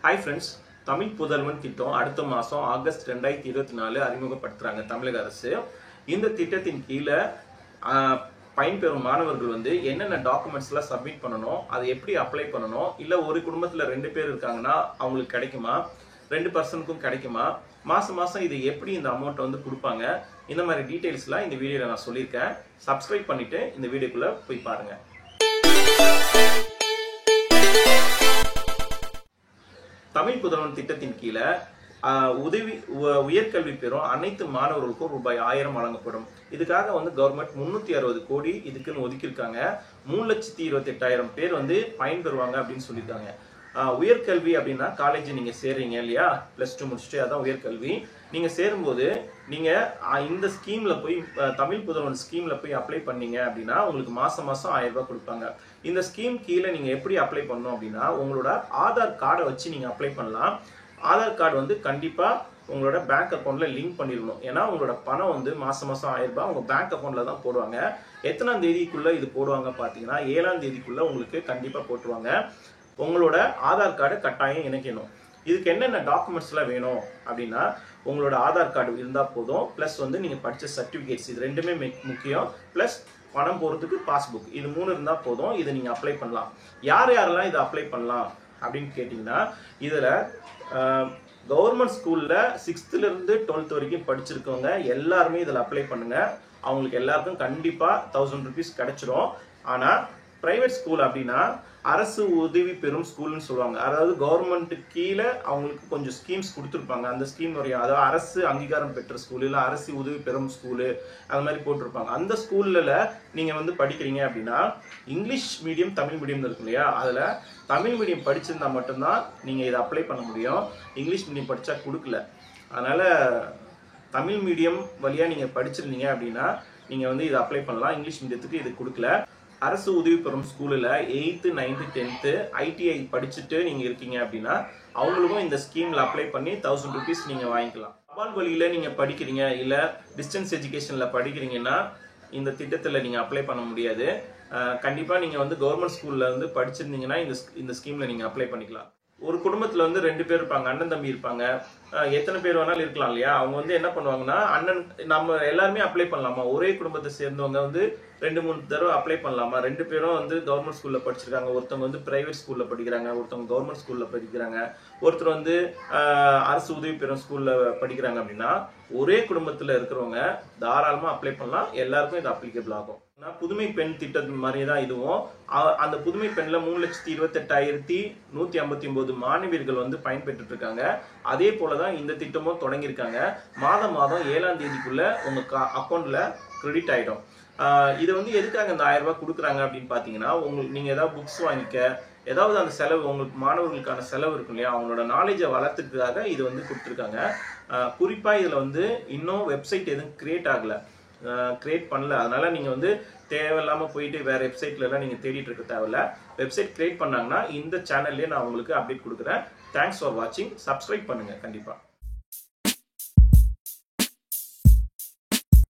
Hi friends, Tamil புதல்வன் திட்டம் அடுத்த மாசம் ஆகஸ்ட் 2024 அறிமுகப்படுத்துறாங்க தமிழக அரசு. இந்த திட்டத்தின் கீழ பயன்பெறும் மாணவர்கள் வந்து என்னென்ன டாக்குமெண்ட்ஸ்லாம் சப்மிட் பண்ணணும், அதை எப்படி அப்ளை பண்ணணும், இல்ல ஒரு குடும்பத்துல 2 பேர் இருக்காங்கன்னா அவங்களுக்கு கிடைக்குமா, 2 பர்சனுக்கும் கிடைக்குமா, மாசம் இது எப்படி இந்த அமௌண்ட் வந்து கொடுப்பாங்க, இந்த மாதிரி டீடைல்ஸ்லாம் இந்த வீடியோல நான் சொல்லியிருக்கேன். சப்ஸ்கிரைப் பண்ணிட்டு இந்த வீடியோக்குள்ள போய் பாருங்க. தமிழ் புதல்வன் திட்டத்தின் கீழ உயர்கல்வி பெறும் அனைத்து மாணவர்களுக்கும் ரூபாய் 1000 வழங்கப்படும். இதுக்காக வந்து கவர்மெண்ட் 360 கோடி இதுக்குன்னு ஒதுக்கியிருக்காங்க. 3,28,000 பேர் வந்து பயன்பெறுவாங்க அப்படின்னு சொல்லியிருக்காங்க. உயர்கல்வி அப்படின்னா காலேஜ் நீங்க சேர்றீங்க இல்லையா, +2 முடிச்சுட்டு அதான் உயர்கல்வி. நீங்க சேரும்போது நீங்க இந்த ஸ்கீம்ல போய் தமிழ் புதல்வன் ஸ்கீம்ல போய் அப்ளை பண்ணீங்க அப்படின்னா உங்களுக்கு மாசம் 1000 ரூபாய் கொடுப்பாங்க. இந்த ஸ்கீம் கீழே நீங்க எப்படி அப்ளை பண்ணணும் அப்படின்னா உங்களோட ஆதார் கார்டை வச்சு நீங்க அப்ளை பண்ணலாம். ஆதார் கார்டு வந்து கண்டிப்பா உங்களோட பேங்க் அக்கௌண்ட்ல லிங்க் பண்ணிடணும். ஏன்னா உங்களோட பணம் வந்து மாசம் 1000 ரூபாய் உங்க பேங்க் அக்கௌண்ட்ல தான் போடுவாங்க. எத்தனாம் தேதிக்குள்ள இது போடுவாங்க பாத்தீங்கன்னா 7ஆம் தேதிக்குள்ள உங்களுக்கு கண்டிப்பா போட்டுருவாங்க. உங்களோட ஆதார் கார்டு கட்டாயம் இணைக்கணும். இதுக்கு என்னென்ன டாக்குமெண்ட்ஸ் எல்லாம் வேணும் அப்படின்னா உங்களோட ஆதார் கார்டு இருந்தா போதும், பிளஸ் வந்து நீங்க படிச்ச சர்டிபிகேட்ஸ், இது ரெண்டுமே முக்கியம், பிளஸ் பணம் போறதுக்கு பாஸ்புக், இது 3 இருந்தா போதும். இதை நீங்க அப்ளை பண்ணலாம். யாரெல்லாம் இதை அப்ளை பண்ணலாம் அப்படின்னு கேட்டீங்கன்னா இதுல கவர்மெண்ட் ஸ்கூல்ல 6th இருந்து 12th வரைக்கும் படிச்சிருக்கவங்க எல்லாருமே இதுல அப்ளை பண்ணுங்க. அவங்களுக்கு எல்லாருக்கும் கண்டிப்பா 1000 rupees கிடைச்சிரும். ஆனா பிரைவேட் ஸ்கூல் அப்படின்னா அரசு உதவி பெறும் ஸ்கூல்னு சொல்லுவாங்க. அதாவது கவர்மெண்ட் கீழே அவங்களுக்கு கொஞ்சம் ஸ்கீம்ஸ் கொடுத்துருப்பாங்க. அந்த ஸ்கீம் வரையும் அதாவது அரசு அங்கீகாரம் பெற்ற ஸ்கூல் இல்லை அரசு உதவி பெறும் ஸ்கூலு அது மாதிரி போட்டிருப்பாங்க. அந்த ஸ்கூல்ல நீங்க வந்து படிக்கிறீங்க அப்படின்னா இங்கிலீஷ் மீடியம் தமிழ் மீடியம் இருக்கு இல்லையா, அதுல தமிழ் மீடியம் படிச்சிருந்தா மட்டும்தான் நீங்க இதை அப்ளை பண்ண முடியும். இங்கிலீஷ் மீடியம் படிச்சா கொடுக்கல. அதனால தமிழ் மீடியம் வழியா நீங்க படிச்சிருந்தீங்க அப்படின்னா நீங்க வந்து இதை அப்ளை பண்ணலாம். இங்கிலீஷ் மீடியத்துக்கு இது கொடுக்கல. அரசு உதவி பெறும் ஸ்கூலில் 8th 9th 10th ITI படிச்சுட்டு நீங்க இருக்கீங்க அப்படின்னா அவங்களுக்கும் இந்த ஸ்கீம்ல அப்ளை பண்ணி 1000 rupees நீங்க வாங்கிக்கலாம். தபால் வழியில நீங்க படிக்கிறீங்க இல்ல டிஸ்டன்ஸ் எஜுகேஷன்ல படிக்கிறீங்கன்னா இந்த திட்டத்துல நீங்க அப்ளை பண்ண முடியாது. கண்டிப்பா நீங்க வந்து கவர்மெண்ட் ஸ்கூல்ல வந்து படிச்சிருந்தீங்கன்னா இந்த ஸ்கீம்ல நீங்க அப்ளை பண்ணிக்கலாம். ஒரு குடும்பத்துல வந்து 2 பேர் இருப்பாங்க, அண்ணன் தம்பி இருப்பாங்க, எத்தனை பேர் வேணாலும் இருக்கலாம் இல்லையா. அவங்க வந்து என்ன பண்ணுவாங்கன்னா அண்ணன் நம்ம எல்லாருமே அப்ளை பண்ணலாமா, ஒரே குடும்பத்தை சேர்ந்தவங்க வந்து 2-3 தடவை அப்ளை பண்ணலாமா, 2 பேரும் வந்து கவர்மெண்ட் ஸ்கூல்ல படிச்சிருக்காங்க, ஒருத்தவங்க வந்து பிரைவேட் ஸ்கூல்ல படிக்கிறாங்க, ஒருத்தவங்க கவர்மெண்ட் ஸ்கூல்ல படிக்கிறாங்க, ஒருத்தர் வந்து அரசு உதவி பெறும் ஸ்கூல்ல படிக்கிறாங்க அப்படின்னா ஒரே குடும்பத்துல இருக்கிறவங்க தாராளமா அப்ளை பண்ணலாம். எல்லாருக்கும் இது அப்ளிகபிள் ஆகும். புதுமை பெண் திட்டம் மாதிரி தான் இதுவும். அந்த புதுமை பெண்ல 3,28,159 மாணவியர்கள் வந்து பயன்பெற்று இருக்காங்க. அதே போலதான் இந்த திட்டமும் தொடங்கியிருக்காங்க. மாதம் 7ஆம் தேதிக்குள்ள உங்க அக்கௌண்ட்ல கிரெடிட் ஆயிடும். இது வந்து எதுக்காக இந்த 1000 ரூபாய் கொடுக்குறாங்க அப்படின்னு பாத்தீங்கன்னா உங்களுக்கு நீங்க ஏதாவது புக்ஸ் வாங்கிக்க, ஏதாவது அந்த செலவு உங்களுக்கு மாணவர்களுக்கான செலவு இருக்கும் இல்லையா, அவங்களோட நாலேஜை வளர்த்துக்காக இது வந்து கொடுத்துருக்காங்க. குறிப்பா இதுல வந்து இன்னும் வெப்சைட் எதுவும் கிரியேட் பண்ணல. அதனால நீங்க வந்து தேவையில்லாம போயிட்டு வேற வெப்சைட்ல எல்லாம் நீங்க தேடிட்டு இருக்க தேவையில்ல. வெப்சைட் கிரியேட் பண்ணாங்கன்னா இந்த சேனல்லே நான் உங்களுக்கு அப்டேட் கொடுக்குறேன். தேங்க்ஸ் ஃபார் வாட்சிங். சப்ஸ்கிரைப் பண்ணுங்க கண்டிப்பா.